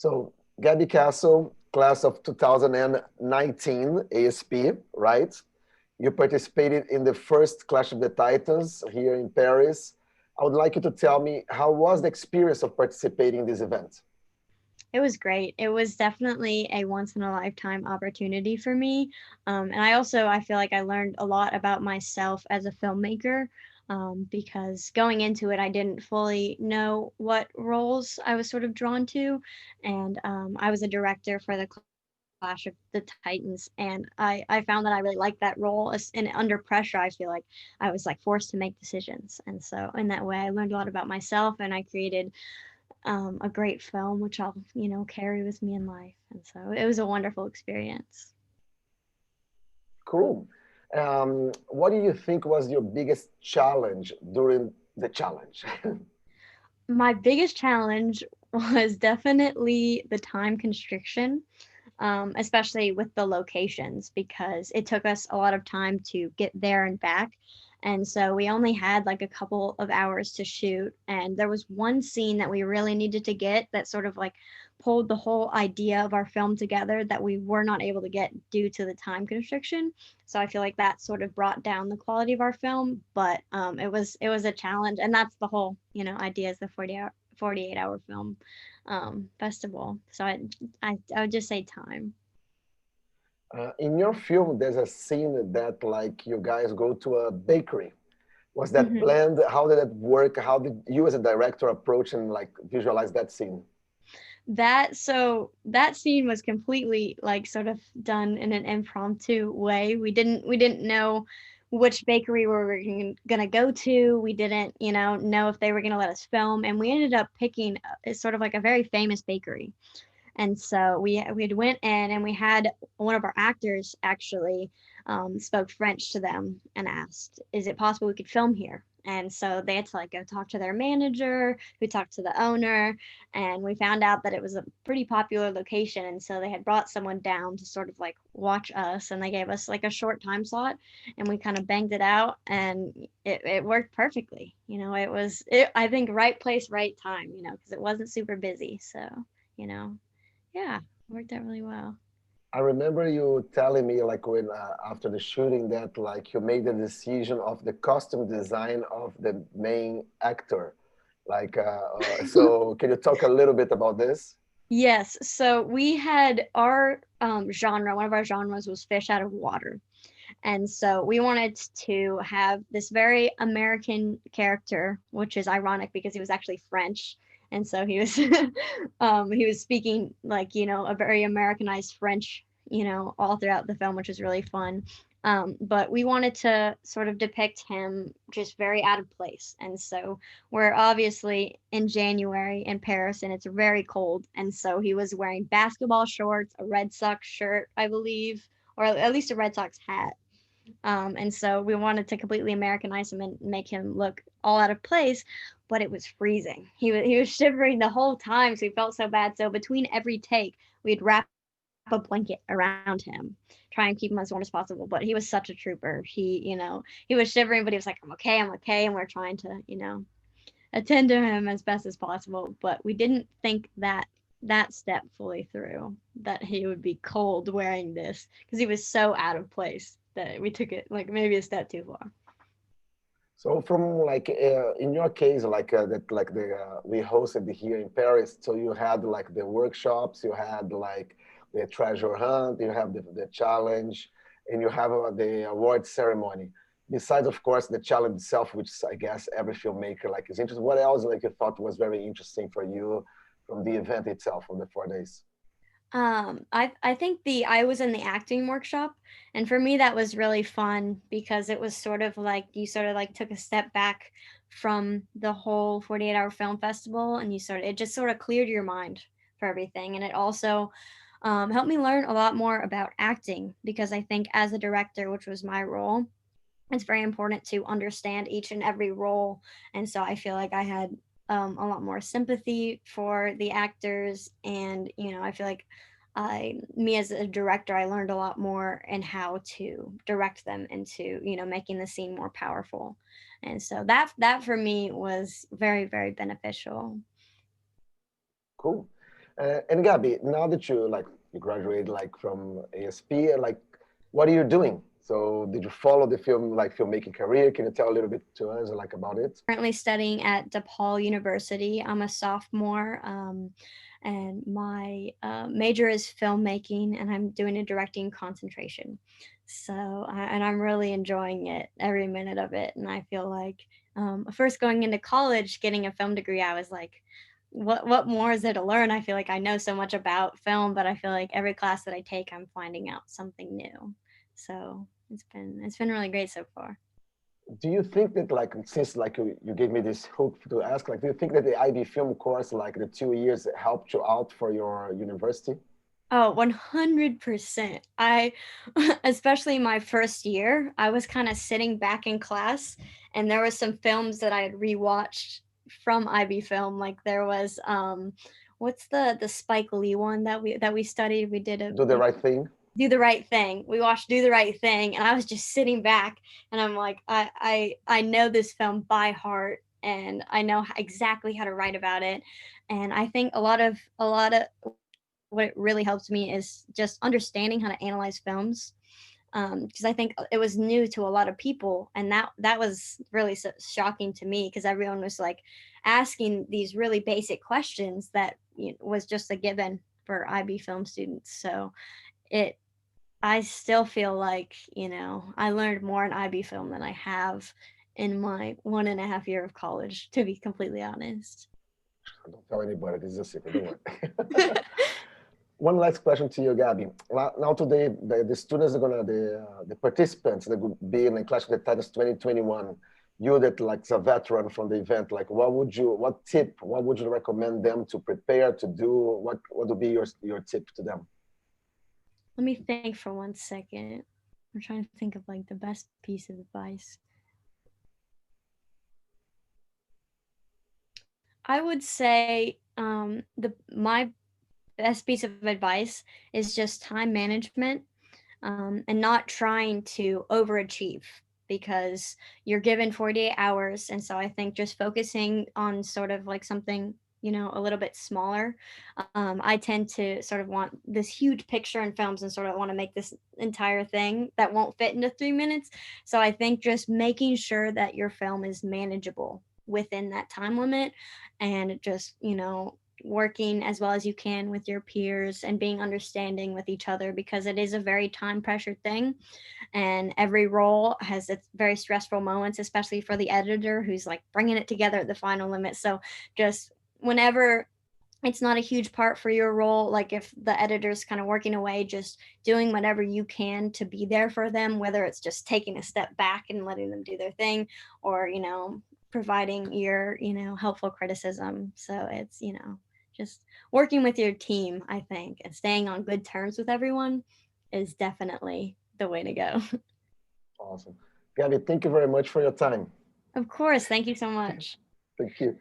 So, Gabby Castle, class of 2019 ASP, right? You participated in the first Clash of the Titans here in Paris. I would like you to tell me how was the experience of participating in this event? It was great. It was definitely a once in a lifetime opportunity for me. And I feel like I learned a lot about myself as a filmmaker, because going into it, I didn't fully know what roles I was sort of drawn to. And I was a director for the Clash of the Titans, and I found that I really liked that role. And under pressure, I feel like I was like forced to make decisions. And so in that way, I learned a lot about myself, and I created a great film, which I'll, carry with me in life. And so it was a wonderful experience. Cool. What do you think was your biggest challenge during the challenge? My biggest challenge was definitely the time constriction, especially with the locations, because it took us a lot of time to get there and back. And so we only had like a couple of hours to shoot. And there was one scene that we really needed to get that sort of like pulled the whole idea of our film together that we were not able to get due to the time constriction. So I feel like that sort of brought down the quality of our film, but it was a challenge, and that's the whole idea is the 48-hour film festival. So I would just say time. In your film, there's a scene that like you guys go to a bakery. Was that Mhm. planned? How did it work? How did you as a director approach and like visualize that scene? That scene was completely like sort of done in an impromptu way. We didn't know which bakery we were gonna go to. We didn't know if they were gonna let us film, and we ended up picking sort of like a very famous bakery. And so we had went in, and we had one of our actors actually spoke French to them and asked, "Is it possible we could film here?" And so they had to like go talk to their manager, who talked to the owner, and we found out that it was a pretty popular location. And so they had brought someone down to sort of like watch us, and they gave us like a short time slot, and we kind of banged it out, and it worked perfectly. I think right place, right time. Because it wasn't super busy, so you know yeah, worked out really well. I remember you telling me like when after the shooting that like you made the decision of the costume design of the main actor. So can you talk a little bit about this? Yes, so we had our genre, one of our genres was fish out of water. And so we wanted to have this very American character, which is ironic because he was actually French. And so he was speaking like, a very Americanized French, all throughout the film, which was really fun. But we wanted to sort of depict him just very out of place. And so we're obviously in January in Paris, and it's very cold. And so he was wearing basketball shorts, a Red Sox shirt, I believe, or at least a Red Sox hat. And so we wanted to completely Americanize him and make him look all out of place, but it was freezing. He was shivering the whole time, so he felt so bad. So between every take, we'd wrap a blanket around him, try and keep him as warm as possible. But he was such a trooper. He was shivering, but he was like, I'm okay," and we're trying to, attend to him as best as possible. But we didn't think that step fully through, that he would be cold wearing this, because he was so out of place that we took it like maybe a step too far. So from like in your case, like that, like the we hosted here in Paris. So you had like the workshops, you had like the treasure hunt, you have the challenge, and you have the award ceremony. Besides, of course, the challenge itself, which I guess every filmmaker like is interested. What else like you thought was very interesting for you from the event itself, from the 4 days? I think the I was in the acting workshop, and for me that was really fun because it was sort of like you sort of like took a step back from the whole 48-hour film festival, and it just sort of cleared your mind for everything. And it also helped me learn a lot more about acting, because I think as a director, which was my role, it's very important to understand each and every role. And so I feel like I had a lot more sympathy for the actors. And I feel like me as a director, I learned a lot more in how to direct them into making the scene more powerful. And so that for me was very, very beneficial. Cool. And Gabby, now that you graduated like from ASP, like what are you doing? So did you follow the filmmaking career? Can you tell a little bit to us like about it? Currently studying at DePaul University. I'm a sophomore, and my major is filmmaking, and I'm doing a directing concentration. And I'm really enjoying it, every minute of it. And I feel like first going into college, getting a film degree, I was like, what more is there to learn? I feel like I know so much about film, but I feel like every class that I take, I'm finding out something new. So it's been really great so far. Do you think that like since like you gave me this hook to ask, like do you think that the IB film course, like the 2 years helped you out for your university? Oh, 100%. Especially my first year, I was kind of sitting back in class, and there was some films that I had rewatched from IB Film. Like there was what's the Spike Lee one that we studied? We did Do the right thing? Do the Right Thing. We watched Do the Right Thing, and I was just sitting back, and I'm like, I know this film by heart, and I know exactly how to write about it. And I think a lot of what it really helps me is just understanding how to analyze films, because I think it was new to a lot of people, and that was really so shocking to me because everyone was like asking these really basic questions that was just a given for IB film students. So it I still feel like, I learned more in IB film than I have in my 1.5 year of college, to be completely honest. Don't tell anybody. This is a secret. Don't worry. One last question to you, Gabby. Now today, the students are gonna the participants that would be in the Clash of the Titans 2021. You that like a veteran from the event, like what would you recommend them to prepare to do? What would be your tip to them? Let me think for 1 second. I'm trying to think of like the best piece of advice. I would say the my best piece of advice is just time management, and not trying to overachieve, because you're given 48 hours. And so I think just focusing on sort of like something, a little bit smaller. I tend to sort of want this huge picture in films and sort of want to make this entire thing that won't fit into 3 minutes. So I think just making sure that your film is manageable within that time limit, and just, working as well as you can with your peers and being understanding with each other, because it is a very time pressured thing, and every role has its very stressful moments, especially for the editor who's like bringing it together at the final limit. So just whenever it's not a huge part for your role, like if the editor's kind of working away, just doing whatever you can to be there for them, whether it's just taking a step back and letting them do their thing, or providing your helpful criticism. So it's just working with your team, I think, and staying on good terms with everyone is definitely the way to go. Awesome, Gabby. Thank you very much for your time. Of course. Thank you so much. Thank you.